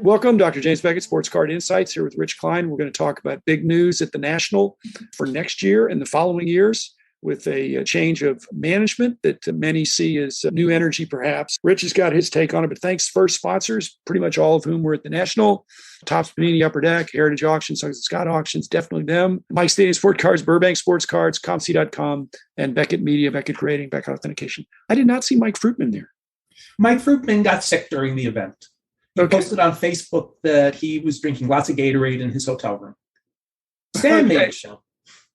Welcome, Dr. James Beckett, Sports Card Insights, here with Rich Klein. We're going to talk about big news at the National for next year and the following years with a change of management that many see as new energy, perhaps. Rich has got his take on it, but thanks first sponsors, pretty much all of whom were at the National. Topps Panini Upper Deck, Heritage Auctions, Suggs and Scott Auctions, definitely them. Mike Stadium Sport Cards, Burbank Sports Cards, ComC.com, and Beckett Media, Beckett Grading, Beckett Authentication. I did not see Mike Fruitman there. Mike Fruitman got sick during the event. He posted on Facebook that he was drinking lots of Gatorade in his hotel room. Sam made a show.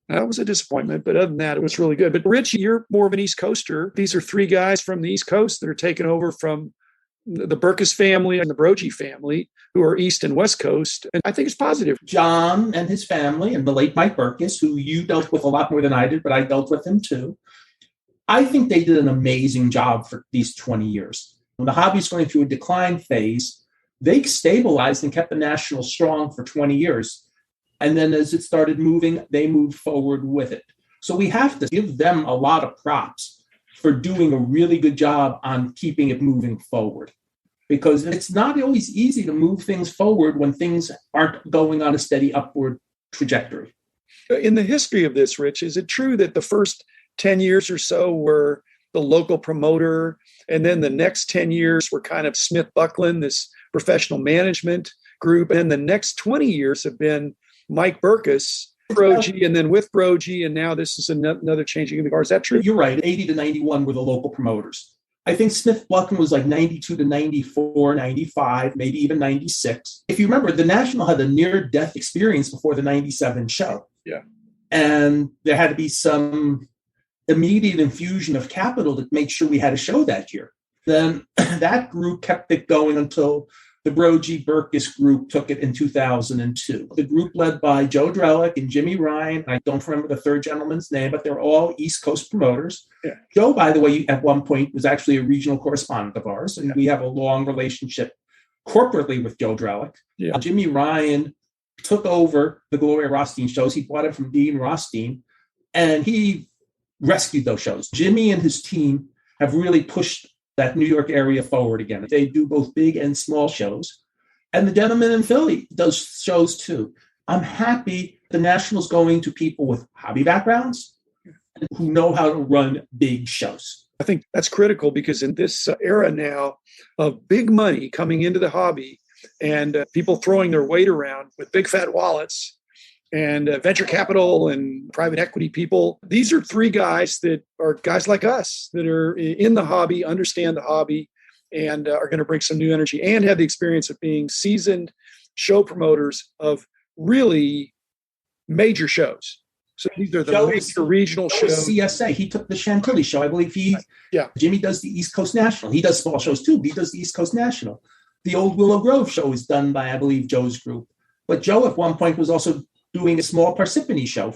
That was a disappointment, but other than that, it was really good. But Rich, you're more of an East Coaster. These are three guys from the East Coast that are taking over from the Berkus family and the Broggi family, who are East and West Coast. And I think it's positive. John and his family and the late Mike Berkus, who you dealt with a lot more than I did, but I dealt with him too. I think they did an amazing job for these 20 years. When the hobby's going through a decline phase, they stabilized and kept the National strong for 20 years. And then as it started moving, they moved forward with it. So we have to give them a lot of props for doing a really good job on keeping it moving forward. Because it's not always easy to move things forward when things aren't going on a steady upward trajectory. In the history of this, Rich, is it true that the first 10 years or so were the local promoter, and then the next 10 years were kind of Smith Buckland, this professional management group, and the next 20 years have been Mike Berkus, Broggi, and then with Broggi, and now this is another changing of the guard. Is that true? You're right. 80 to 91 were the local promoters. I think Smith Buckland was like 92 to 94, 95, maybe even 96. If you remember, the National had a near-death experience before the 97 show. Yeah. And there had to be some immediate infusion of capital to make sure we had a show that year. Then that group kept it going until the Broggi Berkus group took it in 2002. The group led by Joe Drellick and Jimmy Ryan. I don't remember the third gentleman's name, but they're all East Coast promoters. Yeah. Joe, by the way, at one point was actually a regional correspondent of ours, and we have a long relationship corporately with Joe Drellick. Yeah. Jimmy Ryan took over the Gloria Rothstein shows. He bought it from Dean Rothstein, and he rescued those shows. Jimmy and his team have really pushed that New York area forward again. They do both big and small shows. And the gentleman in Philly does shows too. I'm happy the National's going to people with hobby backgrounds who know how to run big shows. I think that's critical because in this era now of big money coming into the hobby and people throwing their weight around with big fat wallets, and venture capital and private equity people. These are three guys that are guys like us that are in the hobby, understand the hobby, and are going to bring some new energy and have the experience of being seasoned show promoters of really major shows. So these are the major regional shows. CSA. He took the Chantilly show. I believe Jimmy does the East Coast National. He does small shows too, but he does the East Coast National. The old Willow Grove show is done by, I believe, Joe's group. But Joe at one point was also doing a small Parsippany show.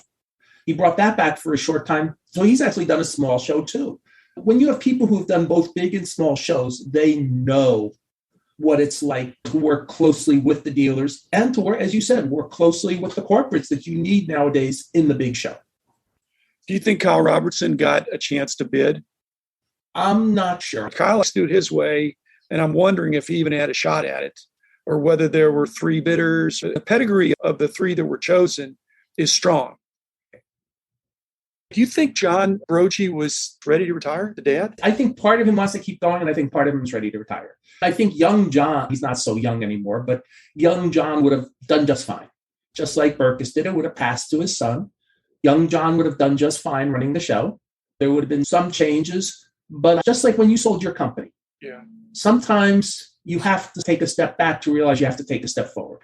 He brought that back for a short time. So he's actually done a small show too. When you have people who've done both big and small shows, they know what it's like to work closely with the dealers and to work, as you said, work closely with the corporates that you need nowadays in the big show. Do you think Kyle Robertson got a chance to bid? I'm not sure. Kyle has to do it his way, and I'm wondering if he even had a shot at it, or whether there were three bidders. The pedigree of the three that were chosen is strong. Do you think John Broggi was ready to retire, the dad? I think part of him wants to keep going, and I think part of him is ready to retire. I think young John, he's not so young anymore, but young John would have done just fine. Just like Berkus did, it would have passed to his son. Young John would have done just fine running the show. There would have been some changes, but just like when you sold your company. Yeah. Sometimes you have to take a step back to realize you have to take a step forward.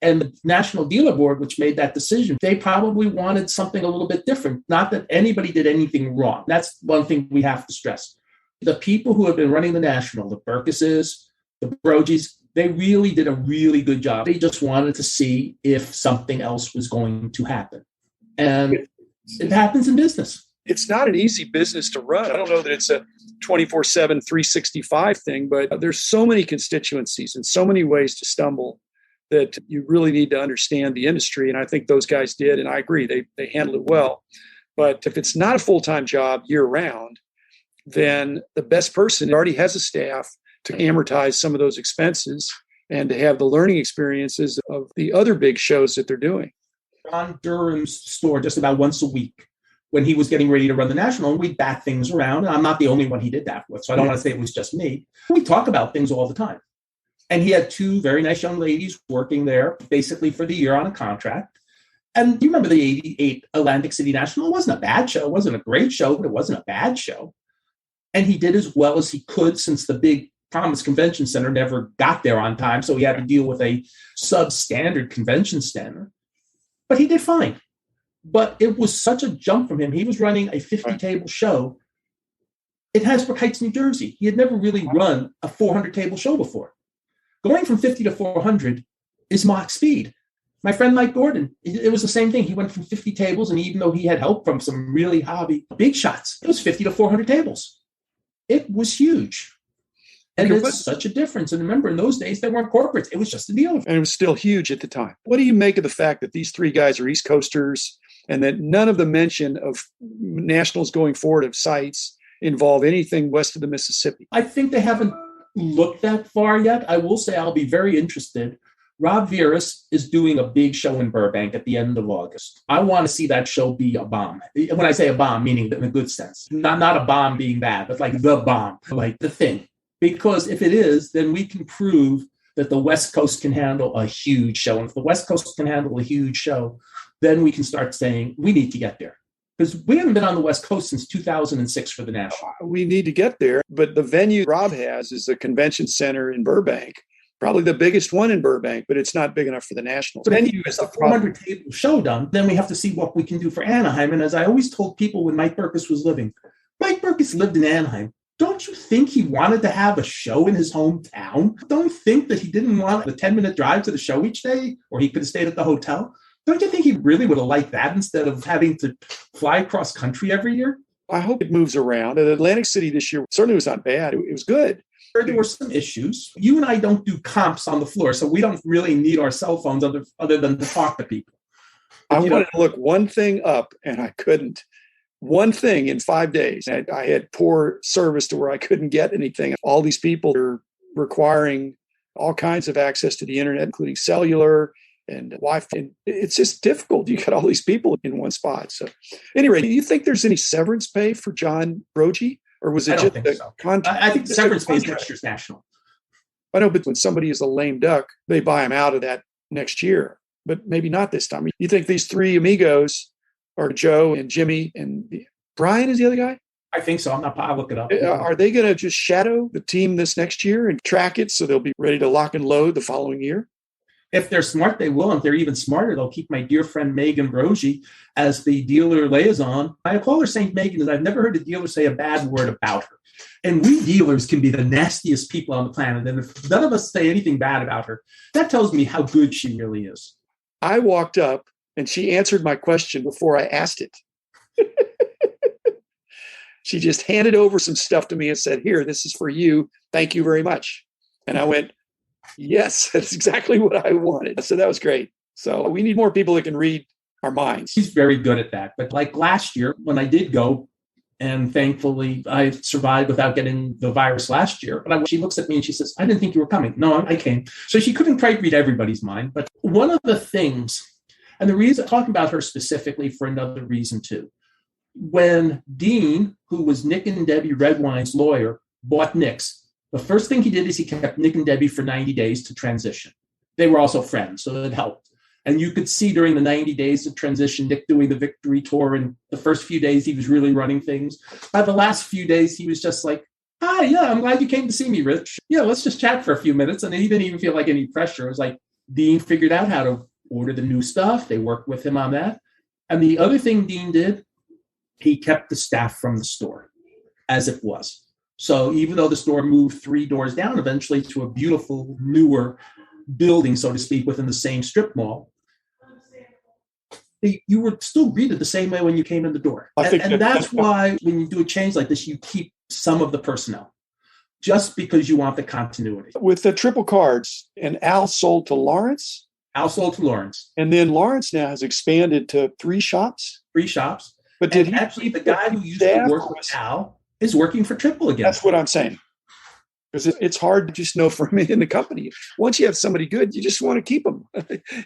And the National Dealer Board, which made that decision, they probably wanted something a little bit different. Not that anybody did anything wrong. That's one thing we have to stress. The people who have been running the National, the Berkuses, the Broggis, they really did a really good job. They just wanted to see if something else was going to happen. And it happens in business. It's not an easy business to run. I don't know that it's a 24/7, 365 thing, but there's so many constituencies and so many ways to stumble that you really need to understand the industry. And I think those guys did. And I agree, they handled it well. But if it's not a full-time job year round, then the best person already has a staff to amortize some of those expenses. and to have the learning experiences of the other big shows that they're doing. Ron Durham's store just about once a week when he was getting ready to run the national, and we'd bat things around. And I'm not the only one he did that with, so I don't want to say it was just me. We talk about things all the time. And he had two very nice young ladies working there basically for the year on a contract. And you remember the 88 Atlantic City National? It wasn't a bad show. It wasn't a great show, but it wasn't a bad show. And he did as well as he could since the big Thomas Convention Center never got there on time. So he had to deal with a substandard convention center. But he did fine. But it was such a jump from him. He was running a 50-table show in Hasbrook Heights, New Jersey. He had never really run a 400-table show before. Going from 50 to 400 is Mach speed. My friend Mike Gordon, it was the same thing. He went from 50 tables, and even though he had help from some really hobby big shots, it was 50 to 400 tables. It was huge. And it's such a difference. And remember, in those days, they weren't corporates. It was just a dealer. And it was still huge at the time. What do you make of the fact that these three guys are East Coasters and that none of the mention of nationals going forward of sites involve anything west of the Mississippi? I think they haven't looked that far yet. I will say I'll be very interested. Rob Veras is doing a big show in Burbank at the end of August. I want to see that show be a bomb. When I say a bomb, meaning in a good sense. Not a bomb being bad, but like the bomb, like the thing. Because if it is, then we can prove that the West Coast can handle a huge show. And if the West Coast can handle a huge show, then we can start saying we need to get there. Because we haven't been on the West Coast since 2006 for the National. We need to get there. But the venue Rob has is the convention center in Burbank, probably the biggest one in Burbank, but it's not big enough for the Nationals. But venue is a 400-table show done. Then we have to see what we can do for Anaheim. And as I always told people when Mike Berkus was living, Mike Berkus lived in Anaheim. Don't you think he wanted to have a show in his hometown? Don't think that he didn't want a 10-minute drive to the show each day, or he could have stayed at the hotel? Don't you think he really would have liked that instead of having to fly across country every year? I hope it moves around. And Atlantic City this year certainly was not bad. It was good. There were some issues. You and I don't do comps on the floor, so we don't really need our cell phones other than to talk to people. I wanted to look one thing up, and I couldn't. One thing in 5 days. I had poor service to where I couldn't get anything. All these people are requiring all kinds of access to the internet, including cellular and Wi-Fi. And it's just difficult. You got all these people in one spot. So anyway, do you think there's any severance pay for John Broggi? Or was it just a contract? I think the severance pay is next year's National. I know, but when somebody is a lame duck, they buy him out of that next year. But maybe not this time. You think these three amigos are Joe and Jimmy and Brian is the other guy? I think so. I'll look it up. Are they going to just shadow the team this next year and track it so they'll be ready to lock and load the following year? If they're smart, they will. If they're even smarter, they'll keep my dear friend Megan Broggi as the dealer liaison. I call her St. Megan because I've never heard a dealer say a bad word about her. And we dealers can be the nastiest people on the planet. And if none of us say anything bad about her, that tells me how good she really is. I walked up and she answered my question before I asked it. She just handed over some stuff to me and said, "Here, this is for you. Thank you very much." And I went, "Yes, that's exactly what I wanted." So that was great. So we need more people that can read our minds. She's very good at that. But like last year, when I did go, and thankfully I survived without getting the virus last year, but she looks at me and she says, "I didn't think you were coming." No, I came. So she couldn't quite read everybody's mind. But one of the things, and the reason I'm talking about her specifically for another reason too, when Dean, who was Nick and Debbie Redwine's lawyer, bought Nick's, the first thing he did is he kept Nick and Debbie for 90 days to transition. They were also friends, so it helped. And you could see during the 90 days of transition, Nick doing the victory tour. And the first few days, he was really running things. By the last few days, he was just like, "Hi, yeah, I'm glad you came to see me, Rich. Yeah, let's just chat for a few minutes." And he didn't even feel like any pressure. It was like Dean figured out how to order the new stuff. They worked with him on that. And the other thing Dean did, he kept the staff from the store as it was. So even though the store moved 3 doors down eventually to a beautiful, newer building, so to speak, within the same strip mall, you were still greeted the same way when you came in the door. And that's why when you do a change like this, you keep some of the personnel just because you want the continuity. With the triple cards, and Al sold to Lawrence? Al sold to Lawrence. And then Lawrence now has expanded to 3 shops? 3 shops. But did he actually, the guy who used to work with Al is working for Triple again. That's what I'm saying. Because it's hard to just know from in the company. Once you have somebody good, you just want to keep them.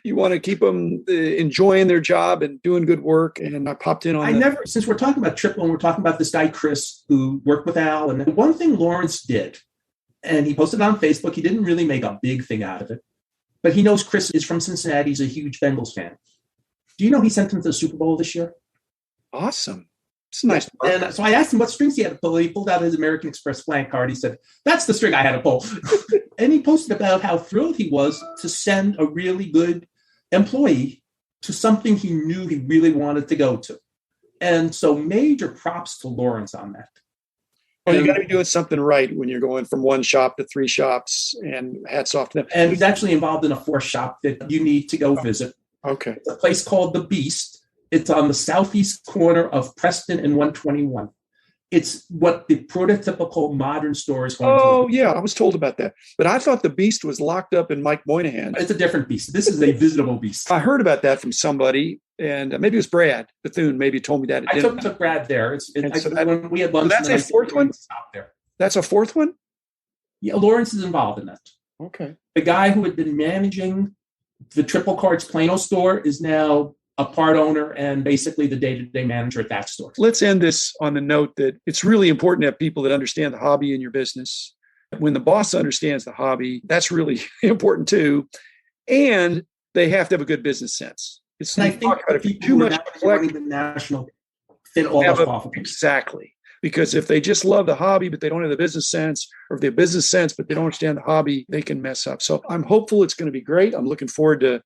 You want to keep them enjoying their job and doing good work. And I popped in on since we're talking about triple and we're talking about this guy, Chris, who worked with Al. And one thing Lawrence did, and he posted it on Facebook, he didn't really make a big thing out of it, but he knows Chris is from Cincinnati. He's a huge Bengals fan. Do you know he sent him to the Super Bowl this year? Awesome. It's nice. And so I asked him what strings he had to pull. He pulled out his American Express blank card. He said, that's the string I had to pull. And he posted about how thrilled he was to send a really good employee to something he knew he really wanted to go to. And so major props to Lawrence on that. Well, you got to be doing something right when you're going from one shop to three shops, and hats off to them. And he's actually involved in a fourth shop that you need to go visit. Okay. It's a place called The Beast. It's on the southeast corner of Preston and 121. It's what the prototypical modern store is going to be. Oh, yeah. I was told about that. But I thought the Beast was locked up in Mike Moynihan. It's a different beast. This is a visitable beast. I heard about that from somebody, and maybe it was Brad Bethune. Maybe told me that. I took Brad there. When we had lunch. So that's a fourth one? There. That's a fourth one? Yeah, Lawrence is involved in that. Okay. The guy who had been managing the Triple Cards Plano store is now a part owner and basically the day-to-day manager at that store. Let's end this on the note that it's really important to have people that understand the hobby in your business. When the boss understands the hobby, that's really important too. And they have to have a good business sense. It's and I think about it, too much running the national fit all those off. Exactly. Because if they just love the hobby, but they don't have the business sense, or if they have business sense, but they don't understand the hobby, they can mess up. So I'm hopeful it's going to be great. I'm looking forward to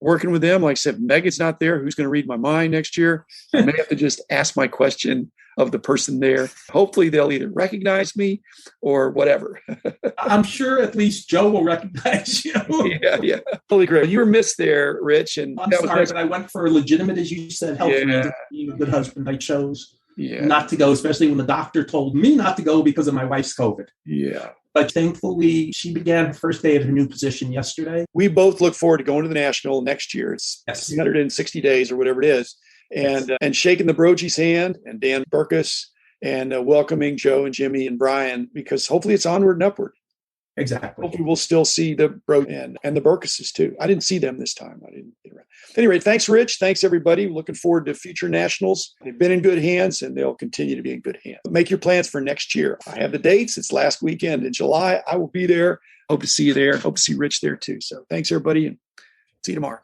working with them. Like I said, Megan's not there. Who's going to read my mind next year? I may have to just ask my question of the person there. Hopefully they'll either recognize me or whatever. I'm sure at least Joe will recognize you. Yeah. Totally great. You were missed there, Rich. And I'm sorry, but I went for legitimate, as you said, health reasons. Being a good husband, I chose not to go, especially when the doctor told me not to go because of my wife's COVID. Yeah. But thankfully, she began her first day at her new position yesterday. We both look forward to going to the National next year. It's 360 days or whatever it is. And shaking the Broggi's hand and Dan Berkus and welcoming Joe and Jimmy and Brian, because hopefully it's onward and upward. Exactly. Hopefully we'll still see the Broggi and the Berkuses too. I didn't see them this time. I didn't get around. Anyway, thanks, Rich. Thanks, everybody. Looking forward to future Nationals. They've been in good hands and they'll continue to be in good hands. Make your plans for next year. I have the dates. It's last weekend in July. I will be there. Hope to see you there. Hope to see Rich there too. So thanks, everybody, and see you tomorrow.